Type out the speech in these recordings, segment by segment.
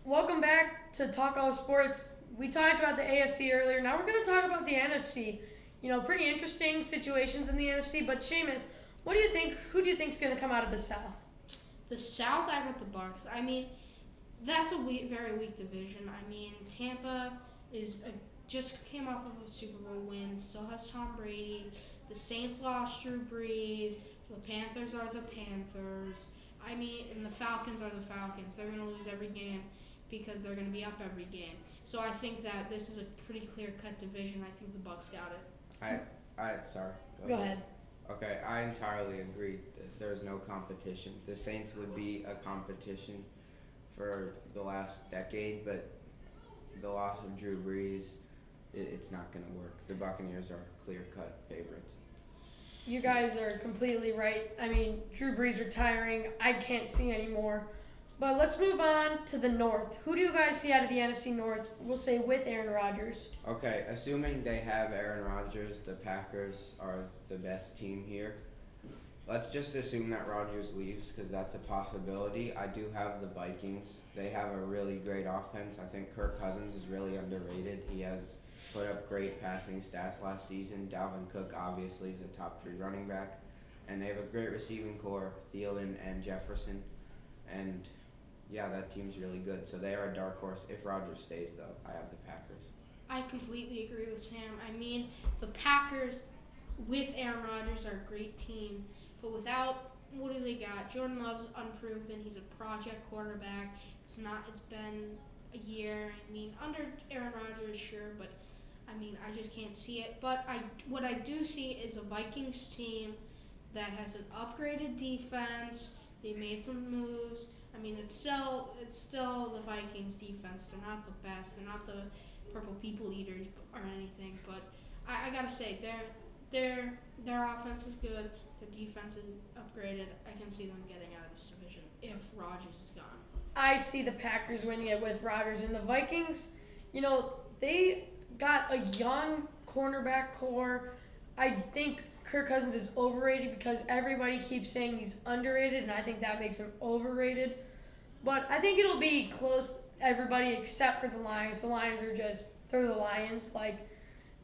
Welcome back to Talk All Sports. We talked about the AFC earlier. Now we're going to talk about the NFC. Pretty interesting situations in the NFC. But Seamus, what do you think? Who do you think is going to come out of the South? The South, I got the Bucks. That's a very weak division. Tampa just came off of a Super Bowl win, still has Tom Brady. The Saints lost Drew Brees. The Panthers are the Panthers. And the Falcons are the Falcons. They're going to lose every game because they're going to be up every game. So I think that this is a pretty clear-cut division. I think the Bucks got it. Sorry. Go ahead. Okay, I entirely agree. There's no competition. The Saints would be a competition for the last decade, but the loss of Drew Brees, it's not going to work. The Buccaneers are clear-cut favorites. You guys are completely right. Drew Brees retiring, I can't see anymore. But let's move on to the North. Who do you guys see out of the NFC North? We'll say with Aaron Rodgers. Okay, assuming they have Aaron Rodgers, the Packers are the best team here. Let's just assume that Rodgers leaves because that's a possibility. I do have the Vikings. They have a really great offense. I think Kirk Cousins is really underrated. He has put up great passing stats last season. Dalvin Cook obviously is a top 3 running back. And they have a great receiving core, Thielen and Jefferson. And yeah, that team's really good. So they are a dark horse. If Rodgers stays, though, I have the Packers. I completely agree with Sam. The Packers with Aaron Rodgers are a great team, but without, what do they got? Jordan Love's unproven. He's a project quarterback. It's been a year. Under Aaron Rodgers, sure, but I just can't see it. But what I do see is a Vikings team that has an upgraded defense. They made some moves. It's still the Vikings defense. They're not the best. They're not the Purple People Eaters or anything. But I gotta say, their offense is good. Their defense is upgraded. I can see them getting out of this division if Rodgers is gone. I see the Packers winning it with Rodgers. And the Vikings, they got a young cornerback core. I think Kirk Cousins is overrated because everybody keeps saying he's underrated, and I think that makes him overrated. But I think it'll be close, everybody except for the Lions. The Lions they're the Lions.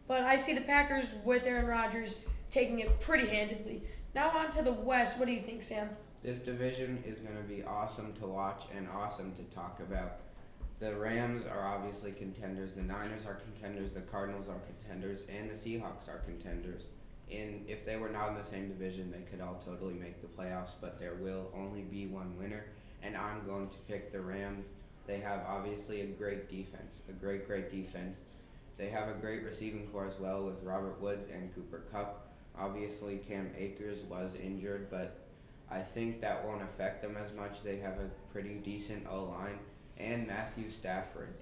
But I see the Packers with Aaron Rodgers taking it pretty handedly. Now on to the West. What do you think, Sam? This division is going to be awesome to watch and awesome to talk about. The Rams are obviously contenders. The Niners are contenders. The Cardinals are contenders. And the Seahawks are contenders. And if they were not in the same division, they could all totally make the playoffs, but there will only be one winner, and I'm going to pick the Rams. They have obviously a great defense, a great defense. They have a great receiving core as well with Robert Woods and Cooper Kupp. Obviously, Cam Akers was injured, but I think that won't affect them as much. They have a pretty decent O-line, and Matthew Stafford.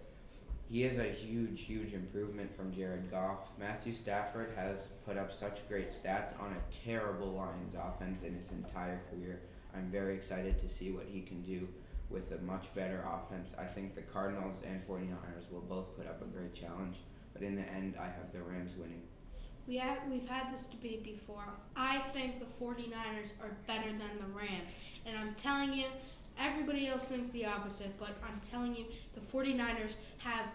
He is a huge improvement from Jared Goff. Matthew Stafford has put up such great stats on a terrible Lions offense in his entire career. I'm very excited to see what he can do with a much better offense. I think the Cardinals and 49ers will both put up a great challenge, but in the end, I have the Rams winning. We've had this debate before. I think the 49ers are better than the Rams, and I'm telling you, everybody else thinks the opposite, but I'm telling you, the 49ers have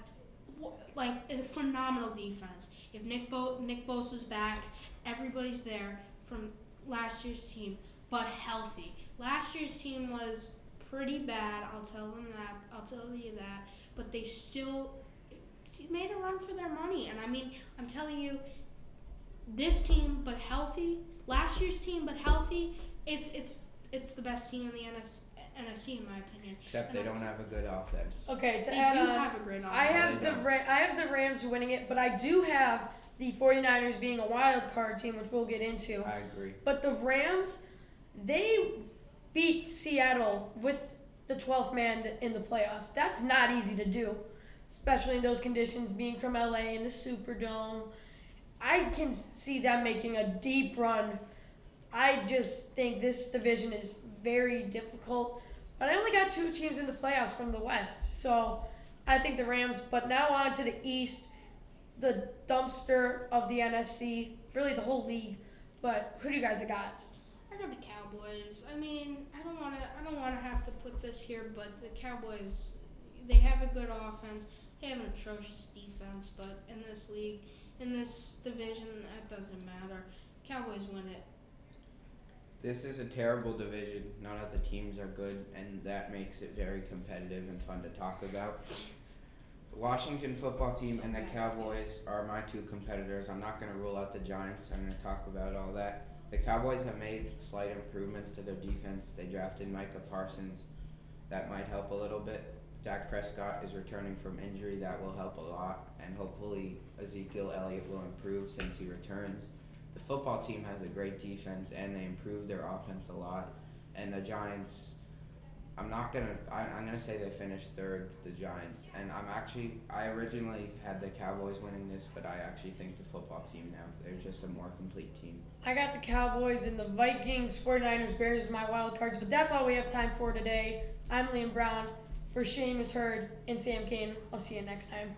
a phenomenal defense. If Nick Bosa's back, everybody's there from last year's team, but healthy. Last year's team was pretty bad, I'll tell you that, but they still made a run for their money. And I'm telling you, this team, but healthy, last year's team, but healthy, it's the best team in the NFC, in my opinion. Except they don't have a good offense. Okay, to They add do on, have a great offense. I have the Rams winning it, but I do have the 49ers being a wild card team, which we'll get into. I agree. But the Rams, they beat Seattle with the 12th man in the playoffs. That's not easy to do, especially in those conditions, being from LA in the Superdome. I can see them making a deep run. I just think this division is very difficult. But I only got 2 teams in the playoffs from the West, so I think the Rams. But now on to the East, the dumpster of the NFC, really the whole league. But who do you guys got? I got the Cowboys. I don't want to have to put this here, but the Cowboys, they have a good offense. They have an atrocious defense, but in this league, in this division, that doesn't matter. Cowboys win it. This is a terrible division. None of the teams are good, and that makes it very competitive and fun to talk about. The Washington football team and the Cowboys are my two competitors. I'm not going to rule out the Giants. I'm going to talk about all that. The Cowboys have made slight improvements to their defense. They drafted Micah Parsons. That might help a little bit. Dak Prescott is returning from injury. That will help a lot. And hopefully Ezekiel Elliott will improve since he returns. The football team has a great defense, and they improved their offense a lot. And the Giants, I'm gonna say they finished third, the Giants. And I originally had the Cowboys winning this, but I actually think the football team now, they're just a more complete team. I got the Cowboys and the Vikings, 49ers, Bears as my wild cards, but that's all we have time for today. I'm Liam Brown. For Seamus Hurd and Sam Kane, I'll see you next time.